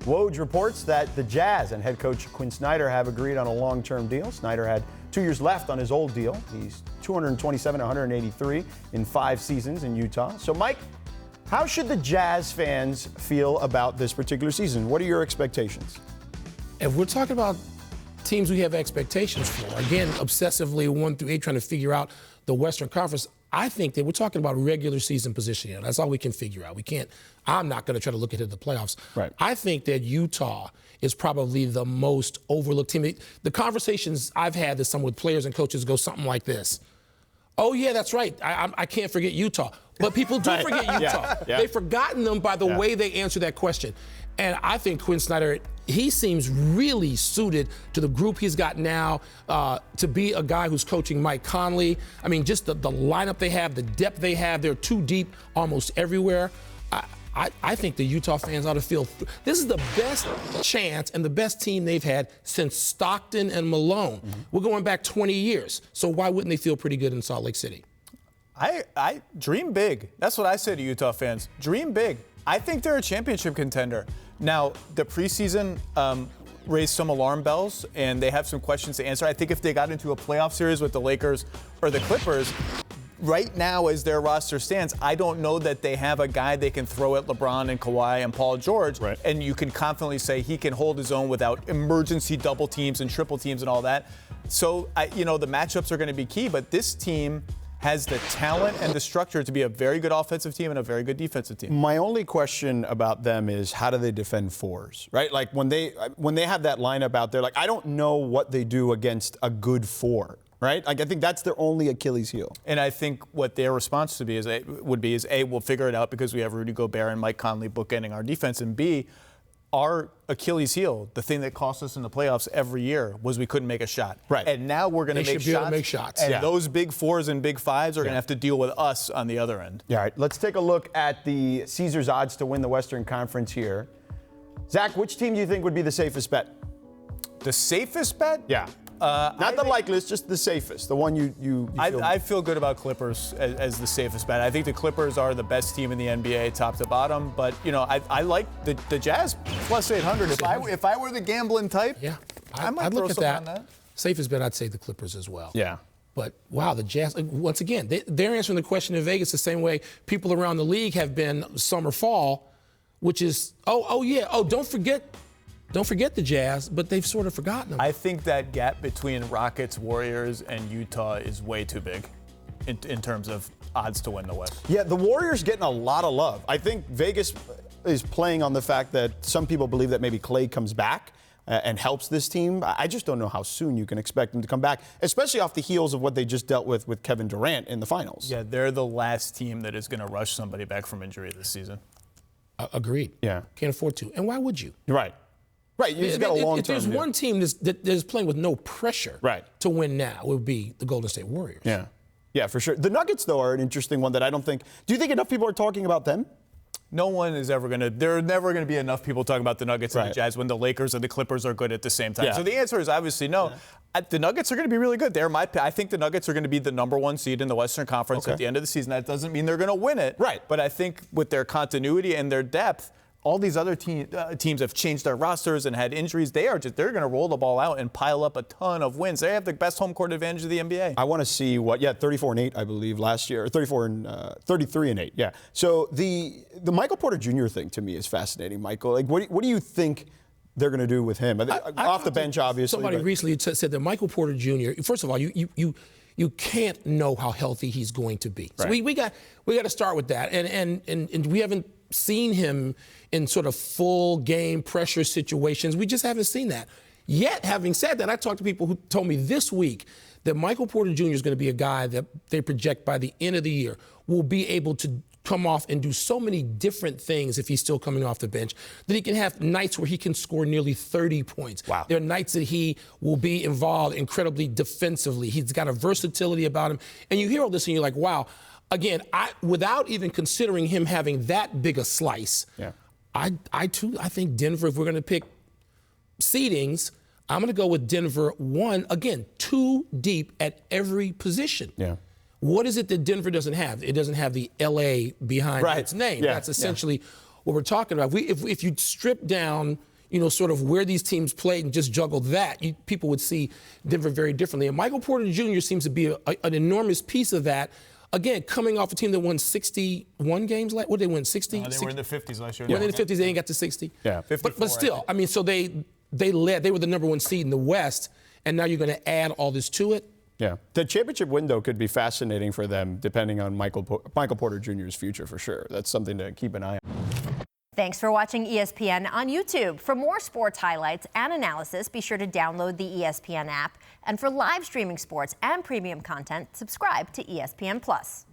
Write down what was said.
Woj reports that the Jazz and head coach Quinn Snyder have agreed on a long-term deal. Snyder had 2 years left on his old deal. He's 227, 183 in 5 seasons in Utah. So, Mike, how should the Jazz fans feel about this particular season? What are your expectations? If we're talking about teams we have expectations for, again, obsessively 1 through 8 trying to figure out the Western Conference, I think that we're talking about regular season positioning. That's all we can figure out. I'm not going to try to look ahead to the playoffs. Right. I think that Utah is probably the most overlooked team. The conversations I've had with some with players and coaches go something like this. Oh, yeah, that's right. I can't forget Utah. But people do forget Utah. Yeah. They've forgotten them by the way they answer that question. And I think Quinn Snyder, he seems really suited to the group he's got now, to be a guy who's coaching Mike Conley. I mean, just the lineup they have, the depth they have, they're too deep almost everywhere. I think the Utah fans ought to feel this is the best chance and the best team they've had since Stockton and Malone. Mm-hmm. We're going back 20 years. So why wouldn't they feel pretty good in Salt Lake City? I dream big. That's what I say to Utah fans. Dream big. I think they're a championship contender. Now, the preseason raised some alarm bells, and they have some questions to answer. I think if they got into a playoff series with the Lakers or the Clippers, right now as their roster stands, I don't know that they have a guy they can throw at LeBron and Kawhi and Paul George, and you can confidently say he can hold his own without emergency double teams and triple teams and all that. So, the matchups are going to be key, but this team has the talent and the structure to be a very good offensive team and a very good defensive team. My only question about them is how do they defend fours, right? Like when they have that lineup out there, like I don't know what they do against a good four, right? Like I think that's their only Achilles heel. And I think what their response to be is A, we'll figure it out because we have Rudy Gobert and Mike Conley bookending our defense, and B, our Achilles heel, the thing that cost us in the playoffs every year, was we couldn't make a shot. Right. And now we're going to make shots. And those big fours and big fives are going to have to deal with us on the other end. Yeah, all right. Let's take a look at the Caesars odds to win the Western Conference here. Zach, which team do you think would be the safest bet? The safest bet? Yeah. Not the likeliest, just the safest, the one you feel. I feel good about Clippers as the safest bet. I think the Clippers are the best team in the NBA, top to bottom. But I like the Jazz plus 800. If I were the gambling type, I might I'd throw look at something that. on that. Safest bet, I'd say the Clippers as well. Yeah. But wow, the Jazz, once again, they're answering the question in Vegas the same way people around the league have been summer, fall, which is don't forget the Jazz, but they've sort of forgotten them. I think that gap between Rockets, Warriors, and Utah is way too big in terms of odds to win the West. Yeah, the Warriors getting a lot of love. I think Vegas is playing on the fact that some people believe that maybe Klay comes back and helps this team. I just don't know how soon you can expect them to come back, especially off the heels of what they just dealt with Kevin Durant in the finals. Yeah, they're the last team that is going to rush somebody back from injury this season. Agreed. Yeah. Can't afford to. And why would you? You're right. Right, you just got a long-term. If there's one team that is playing with no pressure to win now, it would be the Golden State Warriors. Yeah. Yeah, for sure. The Nuggets, though, are an interesting one that I don't think. Do you think enough people are talking about them? No one is ever going to. There are never going to be enough people talking about the Nuggets and the Jazz when the Lakers and the Clippers are good at the same time. Yeah. So the answer is obviously no. Yeah. The Nuggets are going to be really good. I think the Nuggets are going to be the number 1 seed in the Western Conference at the end of the season. That doesn't mean they're going to win it. Right. But I think with their continuity and their depth, all these other teams have changed their rosters and had injuries. They're going to roll the ball out and pile up a ton of wins. They have the best home court advantage of the NBA. I want to see 34-8, I believe, last year, or 33-8. Yeah. So the Michael Porter Jr. thing to me is fascinating, Michael. Like, what do you think they're going to do with him? Off the bench, obviously. Somebody recently said that Michael Porter Jr. First of all, you can't know how healthy he's going to be. So we got to start with that, and we haven't seen him in sort of full game pressure situations. We just haven't seen that. Yet, having said that, I talked to people who told me this week that Michael Porter Jr. is going to be a guy that they project by the end of the year will be able to come off and do so many different things if he's still coming off the bench, that he can have nights where he can score nearly 30 points. Wow. There are nights that he will be involved incredibly defensively. He's got a versatility about him. And you hear all this and you're like, wow. Again, without even considering him having that big a slice, I think Denver, if we're going to pick seedings, I'm going to go with Denver 1, again, 2 deep at every position. Yeah. What is it that Denver doesn't have? It doesn't have the LA behind its name. Yeah. That's essentially what we're talking about. If you strip down, sort of where these teams played and just juggle that, people would see Denver very differently. And Michael Porter Jr. seems to be an enormous piece of that. Again, coming off a team that won 61 games, what did they win, 60? They were in the 50s last year. They were in the 50s, they ain't got to 60. Yeah, 54, but still, I mean, so they led, they were the number 1 seed in the West, and now you're going to add all this to it. Yeah, the championship window could be fascinating for them, depending on Michael Porter Jr.'s future for sure. That's something to keep an eye on. Thanks for watching ESPN on YouTube. For more sports highlights and analysis, be sure to download the ESPN app. And for live streaming sports and premium content, subscribe to ESPN+.